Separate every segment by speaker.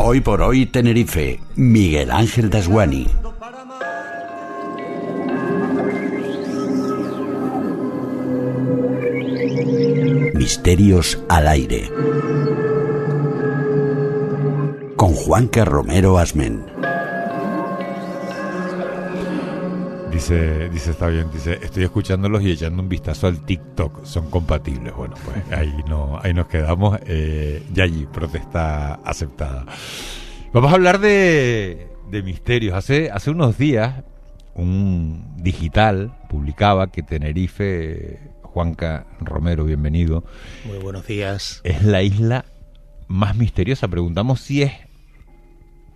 Speaker 1: Hoy por hoy Tenerife, Miguel Ángel Dasguani. Misterios al aire. Con Juanca Romero Asmen.
Speaker 2: Dice, está bien, dice, estoy escuchándolos y echando un vistazo al TikTok, son compatibles. Bueno, pues ahí nos quedamos. Yayi, protesta aceptada. Vamos a hablar de misterios. Hace unos días, un digital publicaba que Tenerife, Juanca Romero, bienvenido.
Speaker 3: Muy buenos días.
Speaker 2: Es la isla más misteriosa. Preguntamos si es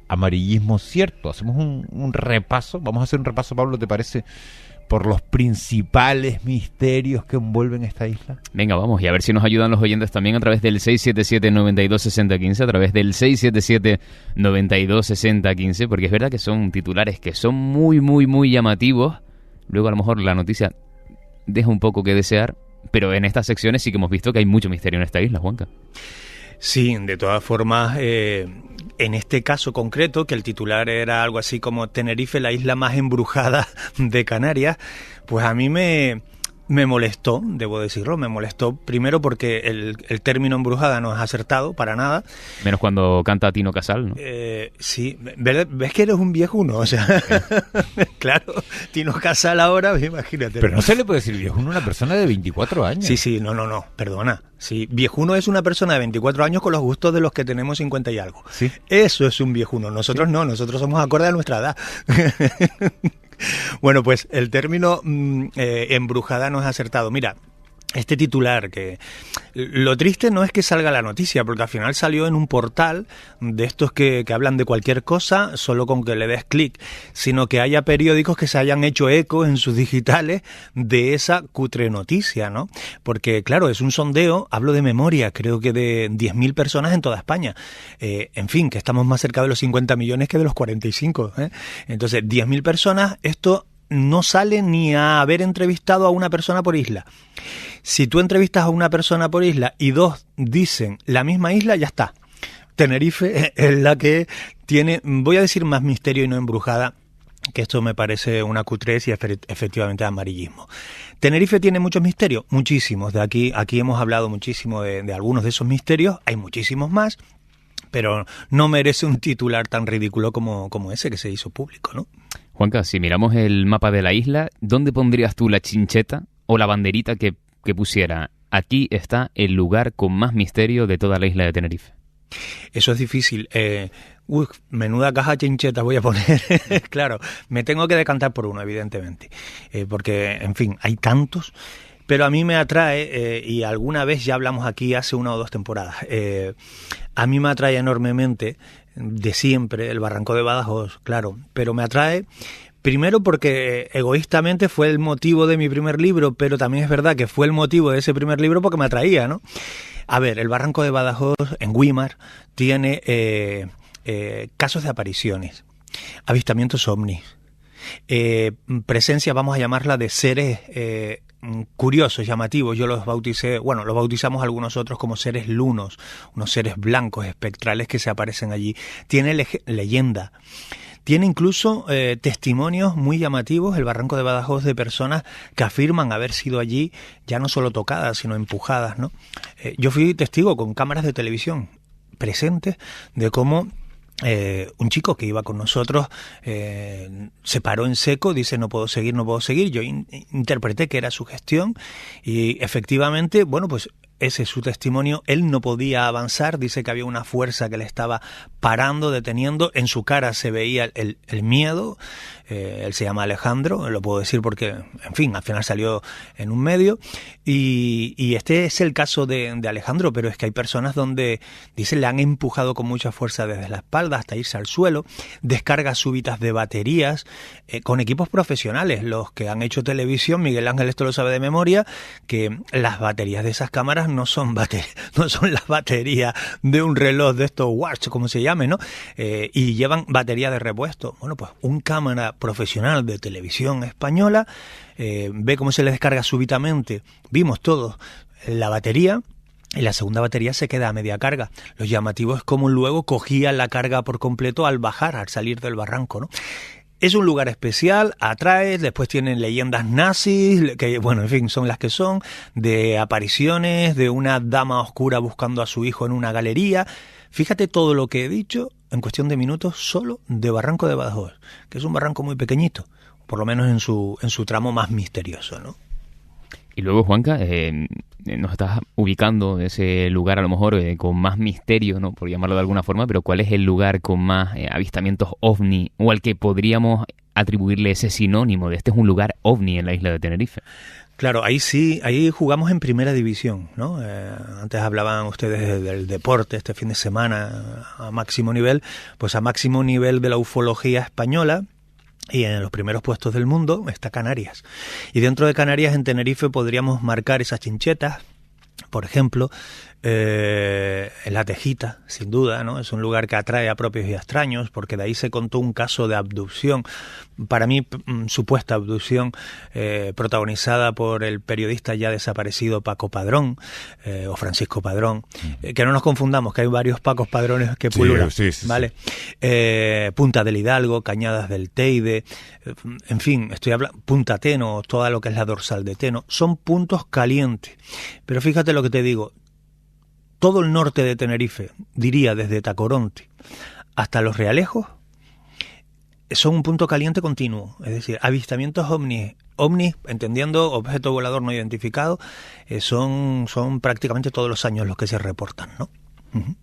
Speaker 2: amarillismo cierto. Hacemos un repaso. Vamos a hacer un repaso, Pablo, ¿te parece? Por los principales misterios que envuelven esta isla.
Speaker 4: Venga, vamos, y a ver si nos ayudan los oyentes también a través del 677-926015, a través del 677-926015, porque es verdad que son titulares que son muy, muy, muy llamativos. Luego a lo mejor la noticia deja un poco que desear, pero en estas secciones sí que hemos visto que hay mucho misterio en esta isla, Juanca.
Speaker 3: Sí, de todas formas, en este caso concreto, que el titular era algo así como Tenerife, la isla más embrujada de Canarias, pues a mí me molestó, debo decirlo, me molestó primero porque el término embrujada no es acertado para nada.
Speaker 4: Menos cuando canta Tino Casal, ¿no?
Speaker 3: Sí, ves que eres un viejuno, o sea, claro, Tino Casal ahora, imagínate.
Speaker 2: Pero no se le puede decir viejuno a una persona de 24 años.
Speaker 3: Sí, no, perdona. Sí, viejuno es una persona de 24 años con los gustos de los que tenemos 50 y algo.
Speaker 2: ¿Sí?
Speaker 3: Eso es un viejuno, nosotros no, nosotros somos acorde a nuestra edad. Bueno, pues el término embrujada no es acertado. Mira, este titular, que lo triste no es que salga la noticia, porque al final salió en un portal de estos que hablan de cualquier cosa solo con que le des clic, sino que haya periódicos que se hayan hecho eco en sus digitales de esa cutre noticia, ¿no? Porque claro, es un sondeo, hablo de memoria, creo que de 10.000 personas en toda España. En fin, que estamos más cerca de los 50 millones que de los 45, ¿eh? Entonces, 10.000 personas, esto no sale ni a haber entrevistado a una persona por isla. Si tú entrevistas a una persona por isla y dos dicen la misma isla, ya está. Tenerife es la que tiene, voy a decir, más misterio y no embrujada, que esto me parece una cutrez y efectivamente amarillismo. Tenerife tiene muchos misterios, muchísimos. Aquí hemos hablado muchísimo de algunos de esos misterios, hay muchísimos más, pero no merece un titular tan ridículo como ese que se hizo público, ¿no?
Speaker 4: Juanca, si miramos el mapa de la isla, ¿dónde pondrías tú la chincheta o la banderita que pusiera? Aquí está el lugar con más misterio de toda la isla de Tenerife.
Speaker 3: Eso es difícil. Menuda caja chincheta voy a poner. Claro, me tengo que decantar por uno, evidentemente. Porque, en fin, hay tantos. Pero a mí me atrae, y alguna vez ya hablamos aquí hace 1 o 2 temporadas, a mí me atrae enormemente, de siempre, el Barranco de Badajoz, claro, pero me atrae primero porque egoístamente fue el motivo de mi primer libro, pero también es verdad que fue el motivo de ese primer libro porque me atraía, ¿no? A ver, el Barranco de Badajoz, en Güímar, tiene casos de apariciones, avistamientos ovnis, presencia, vamos a llamarla, de seres curiosos, llamativos. Yo los bauticé, bueno, los bautizamos algunos otros como seres lunos, unos seres blancos espectrales que se aparecen allí. Tiene leyenda. Tiene incluso testimonios muy llamativos, el Barranco de Badajoz, de personas que afirman haber sido allí ya no solo tocadas, sino empujadas, ¿no? Yo fui testigo con cámaras de televisión presentes de cómo un chico que iba con nosotros se paró en seco, dice no puedo seguir. Yo interpreté que era sugestión y efectivamente, bueno, pues ese es su testimonio. Él no podía avanzar, dice que había una fuerza que le estaba parando, deteniendo. En su cara se veía el miedo. Él se llama Alejandro, lo puedo decir porque, en fin, al final salió en un medio. Y este es el caso de Alejandro, pero es que hay personas donde, dicen, le han empujado con mucha fuerza desde la espalda hasta irse al suelo. Descargas súbitas de baterías con equipos profesionales. Los que han hecho televisión, Miguel Ángel esto lo sabe de memoria, que las baterías de esas cámaras no son las baterías de un reloj de estos watch, como se llame, ¿no? Y llevan batería de repuesto. Bueno, pues un cámara profesional de televisión española ve cómo se le descarga súbitamente. Vimos todos la batería y la segunda batería se queda a media carga. Lo llamativo es cómo luego cogían la carga por completo al bajar, al salir del barranco, ¿no? Es un lugar especial, atrae, después tienen leyendas nazis, que bueno, en fin, son las que son, de apariciones, de una dama oscura buscando a su hijo en una galería. Fíjate todo lo que he dicho en cuestión de minutos solo de Barranco de Badajoz, que es un barranco muy pequeñito, por lo menos en su tramo más misterioso, ¿no?
Speaker 4: Y luego, Juanca, nos estás ubicando ese lugar a lo mejor con más misterio, ¿no? Por llamarlo de alguna forma, pero ¿cuál es el lugar con más avistamientos ovni o al que podríamos atribuirle ese sinónimo de este es un lugar ovni en la isla de Tenerife?
Speaker 3: Claro, ahí sí, ahí jugamos en primera división, ¿no? Antes hablaban ustedes del deporte este fin de semana a máximo nivel, pues a máximo nivel de la ufología española. Y en los primeros puestos del mundo está Canarias. Y dentro de Canarias, en Tenerife, podríamos marcar esas chinchetas, por ejemplo, la Tejita, sin duda, ¿no? Es un lugar que atrae a propios y a extraños, porque de ahí se contó un caso de abducción, para mí supuesta abducción, protagonizada por el periodista ya desaparecido Paco Padrón, o Francisco Padrón, que no nos confundamos, que hay varios Pacos Padrones que pululan,
Speaker 2: sí,
Speaker 3: ¿vale? Punta del Hidalgo, Cañadas del Teide, en fin, estoy hablando, Punta Teno, toda lo que es la dorsal de Teno, son puntos calientes, pero fíjate lo que te digo, todo el norte de Tenerife, diría desde Tacoronte hasta Los Realejos, son un punto caliente continuo. Es decir, avistamientos ovnis, entendiendo objeto volador no identificado, son prácticamente todos los años los que se reportan, ¿no? Uh-huh.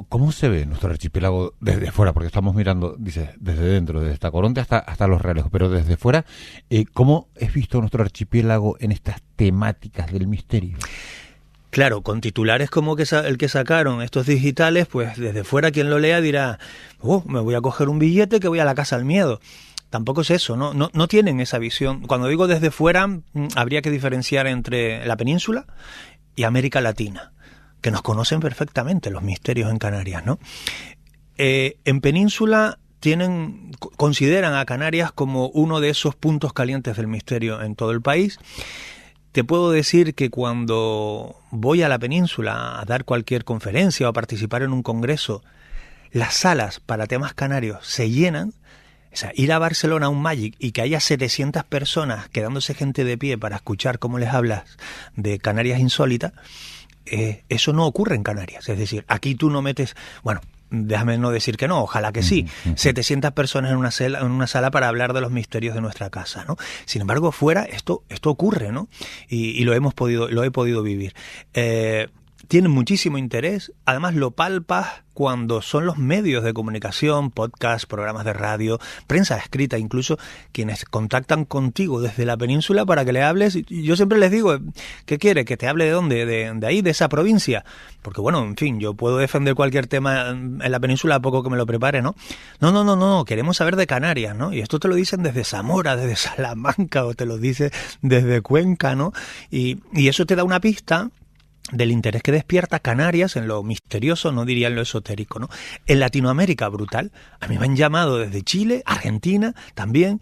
Speaker 2: ¿Cómo se ve nuestro archipiélago desde fuera? Porque estamos mirando, dices, desde dentro, desde Tacoronte hasta Los Realejos, pero desde fuera, ¿cómo es visto nuestro archipiélago en estas temáticas del misterio?
Speaker 3: Claro, con titulares como el que sacaron estos digitales, pues desde fuera quien lo lea dirá, me voy a coger un billete que voy a la casa al miedo. Tampoco es eso, no tienen esa visión. Cuando digo desde fuera, habría que diferenciar entre la península y América Latina, que nos conocen perfectamente los misterios en Canarias, ¿no? En península consideran a Canarias como uno de esos puntos calientes del misterio en todo el país. Te puedo decir que cuando voy a la península a dar cualquier conferencia o a participar en un congreso, las salas para temas canarios se llenan. O sea, ir a Barcelona a un Magic y que haya 700 personas quedándose gente de pie para escuchar cómo les hablas de Canarias insólitas, eso no ocurre en Canarias. Es decir, aquí tú no metes... Bueno, déjame no decir que no, ojalá que sí. 700 personas en una sala para hablar de los misterios de nuestra casa, ¿no? Sin embargo, fuera esto ocurre, ¿no? Y lo he podido vivir. Tienen muchísimo interés, además lo palpas cuando son los medios de comunicación, podcast, programas de radio, prensa escrita incluso, quienes contactan contigo desde la península para que le hables. Y yo siempre les digo, ¿qué quiere? ¿Que te hable de dónde? ¿De ahí, de esa provincia? Porque bueno, en fin, yo puedo defender cualquier tema en la península a poco que me lo prepare, ¿no? No, queremos saber de Canarias, ¿no? Y esto te lo dicen desde Zamora, desde Salamanca, o te lo dice desde Cuenca, ¿no? Y eso te da una pista del interés que despierta Canarias en lo misterioso, no diría en lo esotérico, ¿no? En Latinoamérica, brutal. A mí me han llamado desde Chile, Argentina, también,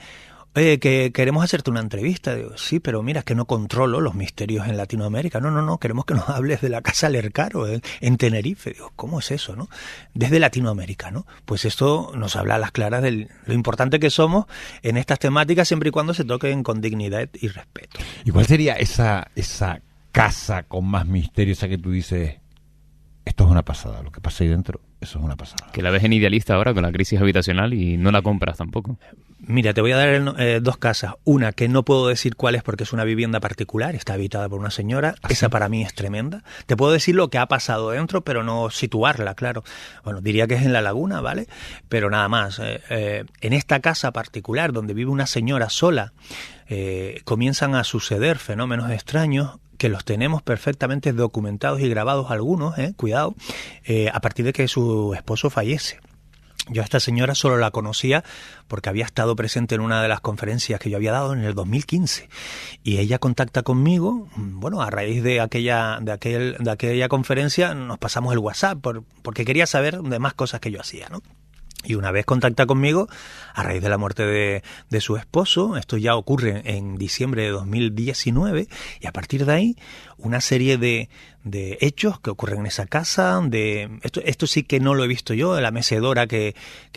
Speaker 3: que queremos hacerte una entrevista. Digo, sí, pero mira, es que no controlo los misterios en Latinoamérica. No, queremos que nos hables de la Casa Lercaro en Tenerife. Digo, ¿cómo es eso, no? Desde Latinoamérica, ¿no? Pues esto nos habla a las claras de lo importante que somos en estas temáticas, siempre y cuando se toquen con dignidad y respeto.
Speaker 2: ¿Y cuál sería esa casa con más misterio, esa que tú dices, esto es una pasada, lo que pasa ahí dentro, eso es una pasada? Que
Speaker 4: la ves en Idealista ahora con la crisis habitacional y no la compras tampoco.
Speaker 3: Mira, te voy a dar dos casas. Una que no puedo decir cuál es porque es una vivienda particular, está habitada por una señora. ¿Ah, esa sí? Para mí es tremenda. Te puedo decir lo que ha pasado dentro, pero no situarla, claro. Bueno, diría que es en La Laguna, ¿vale? Pero nada más. En esta casa particular donde vive una señora sola, comienzan a suceder fenómenos extraños que los tenemos perfectamente documentados y grabados algunos, cuidado, a partir de que su esposo fallece. Yo a esta señora solo la conocía porque había estado presente en una de las conferencias que yo había dado en el 2015 y ella contacta conmigo, bueno, a raíz de aquella conferencia nos pasamos el WhatsApp porque quería saber de más cosas que yo hacía, ¿no? Y una vez contacta conmigo, a raíz de la muerte de su esposo, esto ya ocurre en diciembre de 2019, y a partir de ahí, una serie de hechos que ocurren en esa casa, esto sí que no lo he visto yo, la mecedora que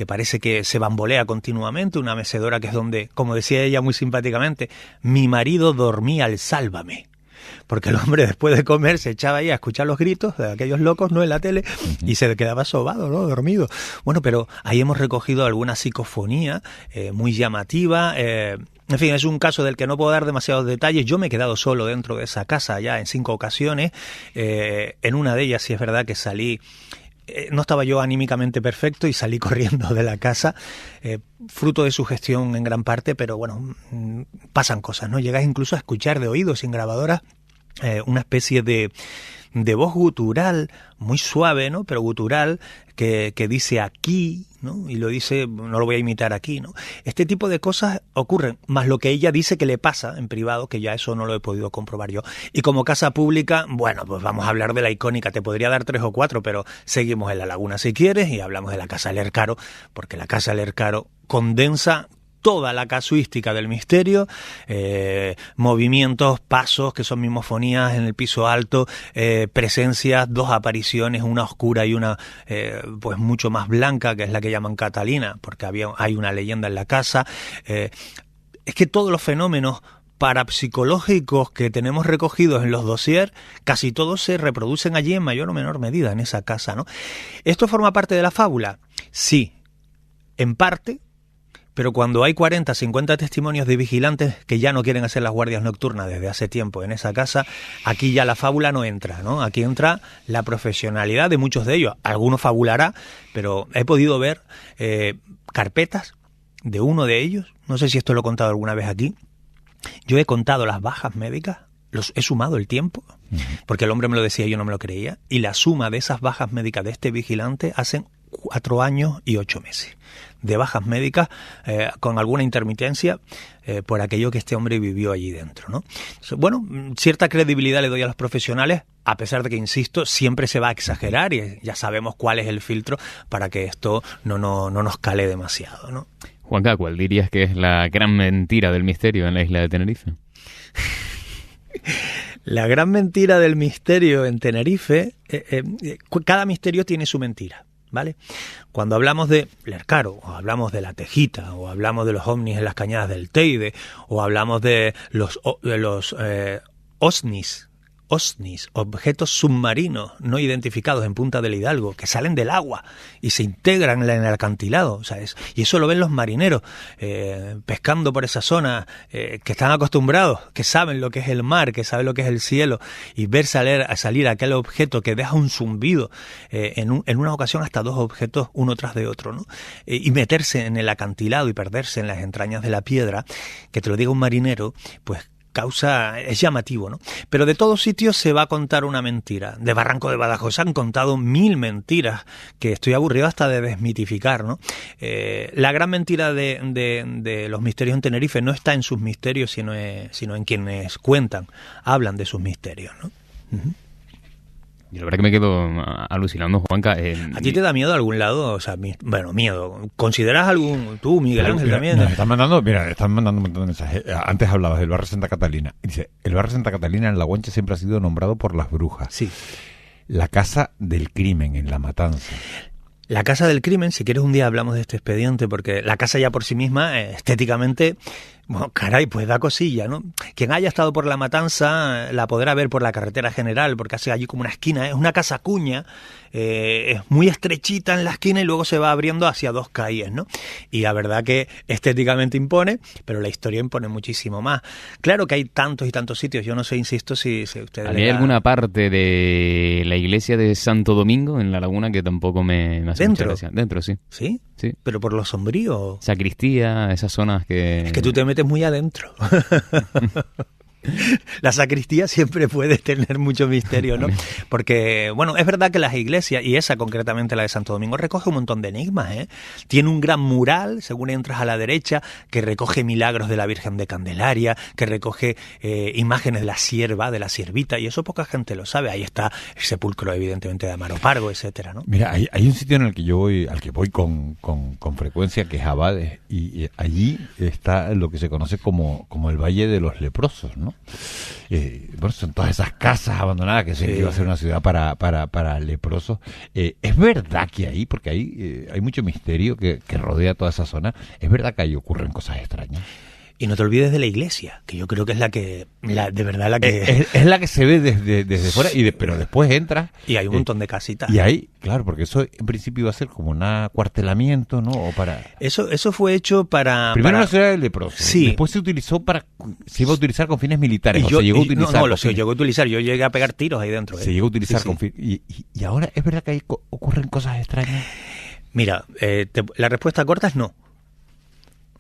Speaker 3: parece que se bambolea continuamente, una mecedora que es donde, como decía ella muy simpáticamente, mi marido dormía al sálvame. Porque el hombre después de comer se echaba ahí a escuchar los gritos de aquellos locos, ¿no?, en la tele, y se quedaba sobado, ¿no?, dormido. Bueno, pero ahí hemos recogido alguna psicofonía muy llamativa. En fin, es un caso del que no puedo dar demasiados detalles. Yo me he quedado solo dentro de esa casa ya en 5 ocasiones. En una de ellas sí es verdad que salí... no estaba yo anímicamente perfecto y salí corriendo de la casa, fruto de su gestión en gran parte, pero bueno, pasan cosas, ¿no? Llegas incluso a escuchar de oído, sin grabadora, una especie de voz gutural, muy suave, ¿no?, pero gutural, que dice aquí, ¿no?, y lo dice, no lo voy a imitar aquí, ¿no? Este tipo de cosas ocurren, más lo que ella dice que le pasa en privado, que ya eso no lo he podido comprobar yo. Y como casa pública, bueno, pues vamos a hablar de la icónica, te podría dar 3 o 4, pero seguimos en La Laguna si quieres, y hablamos de la Casa Lercaro, porque la Casa Lercaro condensa toda la casuística del misterio, movimientos, pasos que son mimofonías en el piso alto, presencias, 2 apariciones, una oscura y una pues mucho más blanca, que es la que llaman Catalina, porque hay una leyenda en la casa. Es que todos los fenómenos parapsicológicos que tenemos recogidos en los dossiers, casi todos se reproducen allí en mayor o menor medida en esa casa, ¿no? ¿Esto forma parte de la fábula? Sí, en parte. Pero cuando hay 40, 50 testimonios de vigilantes que ya no quieren hacer las guardias nocturnas desde hace tiempo en esa casa, aquí ya la fábula no entra, ¿no? Aquí entra la profesionalidad de muchos de ellos. Alguno fabulará, pero he podido ver carpetas de uno de ellos. No sé si esto lo he contado alguna vez aquí. Yo he contado las bajas médicas, he sumado el tiempo, porque el hombre me lo decía y yo no me lo creía, y la suma de esas bajas médicas de este vigilante hacen 4 años y 8 meses de bajas médicas, con alguna intermitencia por aquello que este hombre vivió allí dentro, ¿no? Bueno, cierta credibilidad le doy a los profesionales, a pesar de que, insisto, siempre se va a exagerar y ya sabemos cuál es el filtro para que esto no nos cale demasiado, ¿no?
Speaker 4: Juanca, ¿cuál dirías que es la gran mentira del misterio en la isla de Tenerife?
Speaker 3: La gran mentira del misterio en Tenerife, cada misterio tiene su mentira, ¿vale? Cuando hablamos de Lercaro, o hablamos de la Tejita, o hablamos de los ovnis en las cañadas del Teide, o hablamos de los OSNIs, objetos submarinos no identificados en Punta del Hidalgo, que salen del agua y se integran en el acantilado, ¿sabes? Y eso lo ven los marineros pescando por esa zona, que están acostumbrados, que saben lo que es el mar, que saben lo que es el cielo, y ver salir aquel objeto que deja un zumbido, en una ocasión hasta 2 objetos uno tras de otro, ¿no? Y meterse en el acantilado y perderse en las entrañas de la piedra, que te lo diga un marinero, pues es llamativo, ¿no? Pero de todos sitios se va a contar una mentira. De Barranco de Badajoz se han contado 1000 mentiras que estoy aburrido hasta de desmitificar, ¿no? La gran mentira de los misterios en Tenerife no está en sus misterios, sino en quienes hablan de sus misterios, ¿no? Uh-huh.
Speaker 4: Y la verdad que me quedo alucinando, Juanca.
Speaker 3: ¿A ti te da miedo a algún lado? O sea, miedo. ¿Consideras algún... Tú, Miguel Ángel, también?
Speaker 2: Están mandando un montón de mensajes. Antes hablabas del barrio Santa Catalina. Dice, el barrio Santa Catalina en La Guanche siempre ha sido nombrado por las brujas.
Speaker 3: Sí.
Speaker 2: La casa del crimen en La Matanza.
Speaker 3: La casa del crimen, si quieres un día hablamos de este expediente, porque la casa ya por sí misma, estéticamente, bueno, caray, pues da cosilla, ¿no? Quien haya estado por La Matanza la podrá ver por la carretera general, porque hace allí como una esquina, es una casa cuña, es muy estrechita en la esquina y luego se va abriendo hacia 2 calles, ¿no? Y la verdad que estéticamente impone, pero la historia impone muchísimo más. Claro que hay tantos y tantos sitios, yo no sé, insisto, si ustedes...
Speaker 4: ¿Hay alguna parte de la iglesia de Santo Domingo en La Laguna que tampoco me hace mucha gracia? Dentro, sí.
Speaker 3: ¿Sí?
Speaker 4: Sí.
Speaker 3: ¿Pero por lo sombrío?
Speaker 4: Sacristía, esas zonas que...
Speaker 3: Es que tú te metes muy adentro. La sacristía siempre puede tener mucho misterio, ¿no? Porque, bueno, es verdad que las iglesias, y esa concretamente la de Santo Domingo, recoge un montón de enigmas, ¿eh? Tiene un gran mural, según entras a la derecha, que recoge milagros de la Virgen de Candelaria, que recoge imágenes de la sierva, de la siervita, y eso poca gente lo sabe. Ahí está el sepulcro, evidentemente, de Amaro Pargo, etcétera, ¿no?
Speaker 2: Mira, hay un sitio en el que yo voy, al que voy con frecuencia, que es Abades, y allí está lo que se conoce como el Valle de los Leprosos, ¿no? Bueno, son todas esas casas abandonadas que se iba a ser una ciudad para leprosos. ¿Es verdad que ahí, porque hay mucho misterio que rodea toda esa zona, es verdad que ahí ocurren cosas extrañas?
Speaker 3: Y no te olvides de la iglesia, que yo creo que es de verdad la que...
Speaker 2: Es la que se ve desde fuera, pero después entras...
Speaker 3: Y hay un montón de casitas.
Speaker 2: Y ahí, claro, porque eso en principio iba a ser como un acuartelamiento, ¿no? O para...
Speaker 3: Eso fue hecho para...
Speaker 2: Primero la ciudad de leprosos.
Speaker 3: Sí.
Speaker 2: Después se iba a utilizar con fines militares. Se llegó a utilizar.
Speaker 3: No, se llegó a utilizar. Yo llegué a pegar tiros ahí dentro.
Speaker 2: Se llegó a utilizar con fines... Y ahora, ¿es verdad que ahí ocurren cosas extrañas?
Speaker 3: Mira, la respuesta corta es no.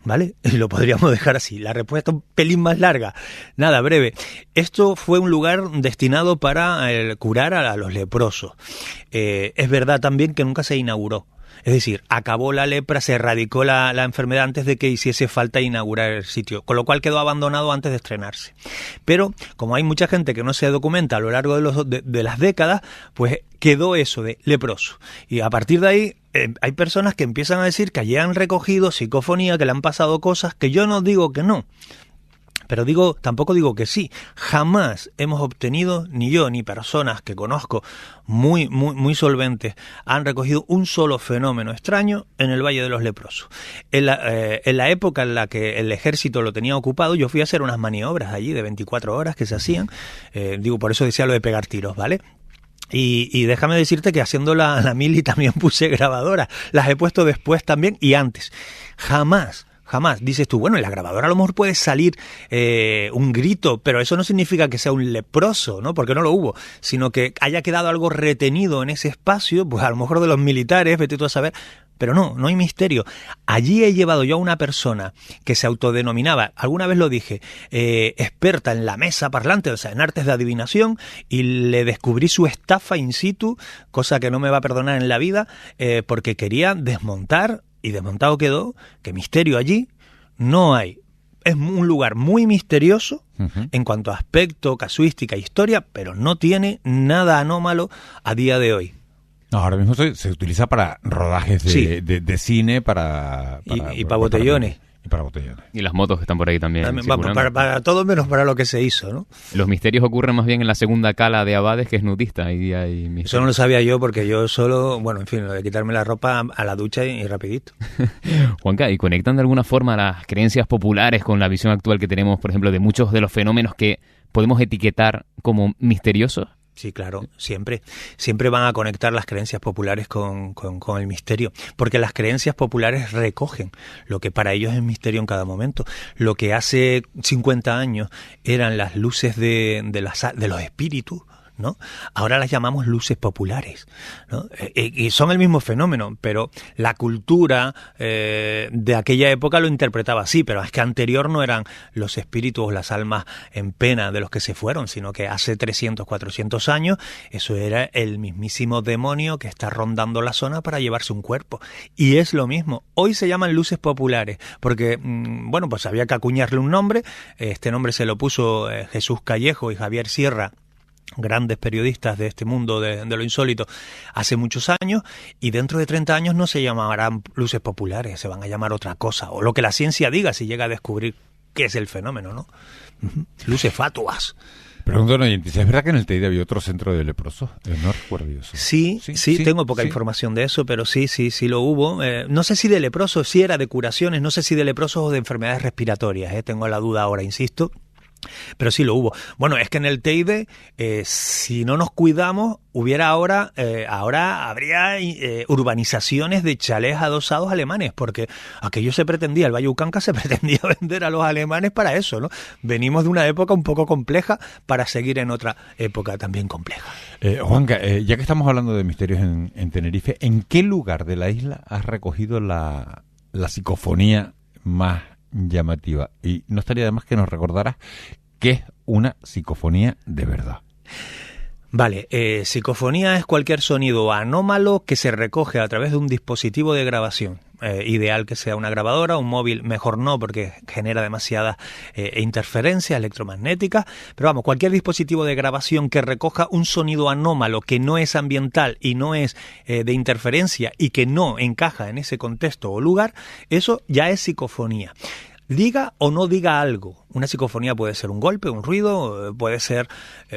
Speaker 3: ¿Vale? Y lo podríamos dejar así. La respuesta un pelín más larga. Nada, breve. Esto fue un lugar destinado para curar a los leprosos. Es verdad también que nunca se inauguró. Es decir, acabó la lepra, se erradicó la enfermedad antes de que hiciese falta inaugurar el sitio, con lo cual quedó abandonado antes de estrenarse. Pero, como hay mucha gente que no se documenta a lo largo de las décadas, pues quedó eso de leproso. Y a partir de ahí hay personas que empiezan a decir que allí han recogido psicofonía, que le han pasado cosas, que yo no digo que no. Pero tampoco digo que sí. Jamás hemos obtenido, ni yo ni personas que conozco muy solventes, han recogido un solo fenómeno extraño en el Valle de los Leprosos. En la época en la que el ejército lo tenía ocupado, yo fui a hacer unas maniobras allí de 24 horas que se hacían. Por eso decía lo de pegar tiros, ¿vale? Y déjame decirte que haciendo la mili también puse grabadoras. Las he puesto después también y antes. Jamás dices tú, bueno, en la grabadora a lo mejor puede salir un grito, pero eso no significa que sea un leproso, ¿no? Porque no lo hubo, sino que haya quedado algo retenido en ese espacio, pues a lo mejor de los militares, vete tú a saber. Pero no hay misterio. Allí he llevado yo a una persona que se autodenominaba, alguna vez lo dije, experta en la mesa parlante, o sea, en artes de adivinación, y le descubrí su estafa in situ, cosa que no me va a perdonar en la vida, porque quería desmontar, y desmontado quedó, que misterio allí no hay. Es un lugar muy misterioso en cuanto a aspecto, casuística, historia, pero no tiene nada anómalo a día de hoy.
Speaker 2: No, ahora mismo se utiliza para rodajes de cine, para
Speaker 3: botellones.
Speaker 2: Y para botellones.
Speaker 4: Y las motos que están por ahí también.
Speaker 3: Para todo menos para lo que se hizo, ¿no?
Speaker 4: Los misterios ocurren más bien en la segunda cala de Abades, que es nudista. Ahí hay
Speaker 3: eso no lo sabía yo porque yo solo, bueno, en fin, lo de quitarme la ropa a la ducha y rapidito.
Speaker 4: Juanca, ¿y conectan de alguna forma las creencias populares con la visión actual que tenemos, por ejemplo, de muchos de los fenómenos que podemos etiquetar como misteriosos?
Speaker 3: Sí, claro, siempre van a conectar las creencias populares con el misterio, porque las creencias populares recogen lo que para ellos es misterio en cada momento. Lo que hace 50 años eran las luces de los espíritus, ¿no? Ahora las llamamos luces populares, ¿no? Y son el mismo fenómeno, pero la cultura de aquella época lo interpretaba así, pero es que anterior no eran los espíritus o las almas en pena de los que se fueron, sino que hace 300, 400 años eso era el mismísimo demonio que está rondando la zona para llevarse un cuerpo. Y es lo mismo. Hoy se llaman luces populares porque, bueno, pues había que acuñarle un nombre. Este nombre se lo puso Jesús Callejo y Javier Sierra, grandes periodistas de este mundo de lo insólito, hace muchos años, y dentro de 30 años no se llamarán luces populares, se van a llamar otra cosa, o lo que la ciencia diga si llega a descubrir qué es el fenómeno, ¿no? Luces fatuas.
Speaker 2: Pregunto, ¿no? ¿Es verdad que en el Teide había otro centro de leprosos? No recuerdo eso.
Speaker 3: Sí, tengo poca información de eso, pero sí lo hubo. No sé si de leprosos, sí era de curaciones, no sé si de leprosos o de enfermedades respiratorias, tengo la duda ahora, insisto. Pero sí lo hubo. Bueno, es que en el Teide, si no nos cuidamos, ahora habría urbanizaciones de chalés adosados alemanes, porque aquello se pretendía, el Valle Ucanca se pretendía vender a los alemanes para eso, ¿no? Venimos de una época un poco compleja para seguir en otra época también compleja.
Speaker 2: Juanca, ya que estamos hablando de misterios en Tenerife, ¿en qué lugar de la isla has recogido la psicofonía más llamativa? Y no estaría de más que nos recordaras qué es una psicofonía de verdad?
Speaker 3: Vale, psicofonía es cualquier sonido anómalo que se recoge a través de un dispositivo de grabación. Ideal que sea una grabadora, un móvil, mejor no porque genera demasiadas interferencias electromagnéticas, pero vamos, cualquier dispositivo de grabación que recoja un sonido anómalo que no es ambiental y no es de interferencia y que no encaja en ese contexto o lugar, eso ya es psicofonía. Diga o no diga algo. Una psicofonía puede ser un golpe, un ruido, puede ser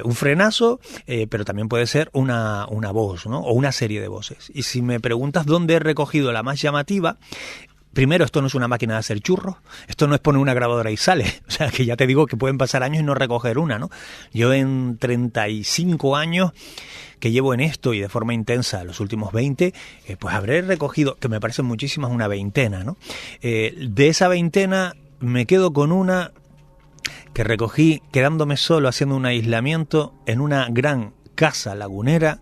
Speaker 3: un frenazo, pero también puede ser una voz, ¿no? O una serie de voces. Y si me preguntas dónde he recogido la más llamativa, primero, esto no es una máquina de hacer churros, esto no es poner una grabadora y sale. O sea, que ya te digo que pueden pasar años y no recoger una, ¿no? Yo en 35 años que llevo en esto y de forma intensa los últimos 20, pues habré recogido, que me parecen muchísimas, una veintena, ¿no? De esa veintena me quedo con una que recogí quedándome solo haciendo un aislamiento en una gran casa lagunera,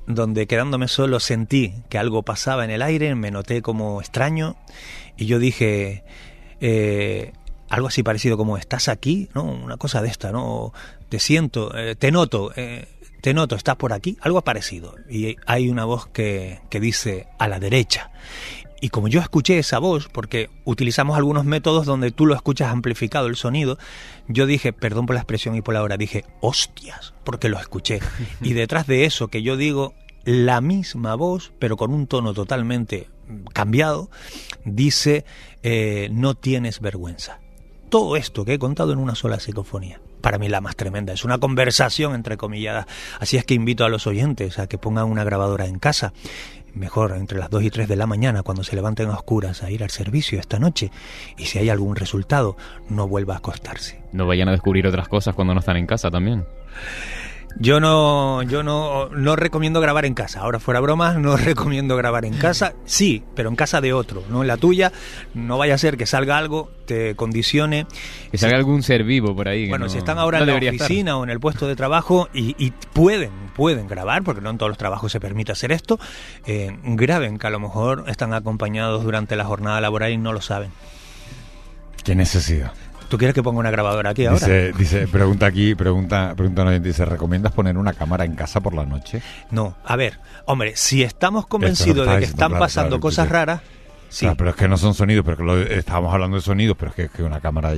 Speaker 3: donde quedándome solo sentí que algo pasaba en el aire, me noté como extraño y yo dije algo así parecido como ¿estás aquí? ¿No? Una cosa de esta, ¿no? Te siento, te noto, estás por aquí, algo parecido. Y hay una voz que dice a la derecha. Y como yo escuché esa voz, porque utilizamos algunos métodos donde tú lo escuchas amplificado el sonido, yo dije, perdón por la expresión y por la hora, dije, hostias, porque lo escuché. Y detrás de eso que yo digo, la misma voz, pero con un tono totalmente cambiado, dice, no tienes vergüenza. Todo esto que he contado en una sola psicofonía. Para mí la más tremenda, es una conversación entrecomilladas. Así es que invito a los oyentes a que pongan una grabadora en casa, mejor entre las 2 y 3 de la mañana, cuando se levanten a oscuras, a ir al servicio esta noche, y si hay algún resultado, no vuelva a acostarse.
Speaker 4: No vayan a descubrir otras cosas cuando no están en casa también.
Speaker 3: Yo no recomiendo grabar en casa. Ahora, fuera bromas, no recomiendo grabar en casa. Sí, pero en casa de otro, no en la tuya. No vaya a ser que salga algo, te condicione.
Speaker 4: Que salga algún ser vivo por ahí.
Speaker 3: Bueno,
Speaker 4: no,
Speaker 3: si están ahora en la oficina o en el puesto de trabajo y pueden grabar, porque no en todos los trabajos se permite hacer esto, graben, que a lo mejor están acompañados durante la jornada laboral y no lo saben.
Speaker 2: ¿Qué necesidad?
Speaker 3: ¿Tú quieres que ponga una grabadora aquí ahora?
Speaker 2: Pregunta un oyente, dice, ¿recomiendas poner una cámara en casa por la noche?
Speaker 3: No, a ver, hombre, si estamos convencidos de que están pasando cosas raras, sí.
Speaker 2: Claro, pero es que no son sonidos, pero estábamos hablando de sonidos, pero es que una cámara...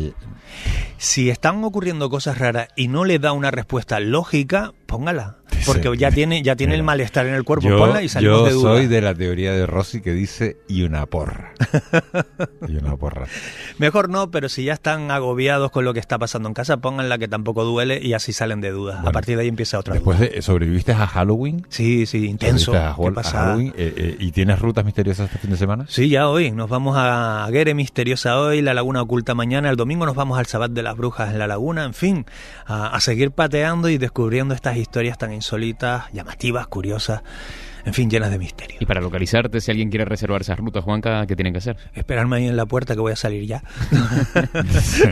Speaker 3: Si están ocurriendo cosas raras y no le da una respuesta lógica, póngala. Porque ya tiene el malestar en el cuerpo, ponla y salimos de duda.
Speaker 2: Yo soy de la teoría de Rossi que dice y una porra. Y una porra.
Speaker 3: Mejor no, pero si ya están agobiados con lo que está pasando en casa, pónganla, que tampoco duele, y así salen de dudas. Bueno, a partir de ahí empieza otra
Speaker 2: después
Speaker 3: duda.
Speaker 2: ¿Sobreviviste a Halloween?
Speaker 3: Sí, intenso.
Speaker 2: ¿Qué pasa? Halloween, ¿y tienes rutas misteriosas este fin de semana?
Speaker 3: Sí, ya hoy. Nos vamos a Guere Misteriosa hoy, la Laguna Oculta mañana, el domingo nos vamos al Sabbat de las Brujas en la Laguna, en fin, a seguir pateando y descubriendo estas historias tan insólitas, llamativas, curiosas, en fin, llenas de misterio.
Speaker 4: Y para localizarte, si alguien quiere reservar esas rutas, Juanca, ¿qué tienen que hacer?
Speaker 3: Esperarme ahí en la puerta, que voy a salir ya.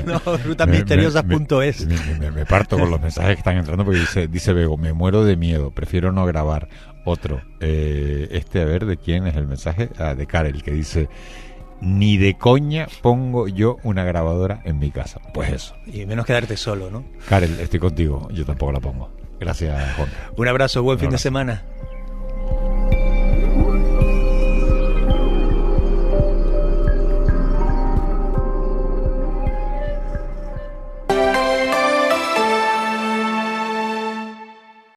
Speaker 3: No, rutasmisteriosas.es.
Speaker 2: Me parto con los mensajes que están entrando, porque dice Bego, me muero de miedo, prefiero no grabar. Otro, a ver, ¿de quién es el mensaje? De Karel, que dice... Ni de coña pongo yo una grabadora en mi casa. Pues eso.
Speaker 3: Y menos quedarte solo, ¿no?
Speaker 2: Karel, estoy contigo. Yo tampoco la pongo. Gracias, Juan.
Speaker 3: Un abrazo, buen fin de semana.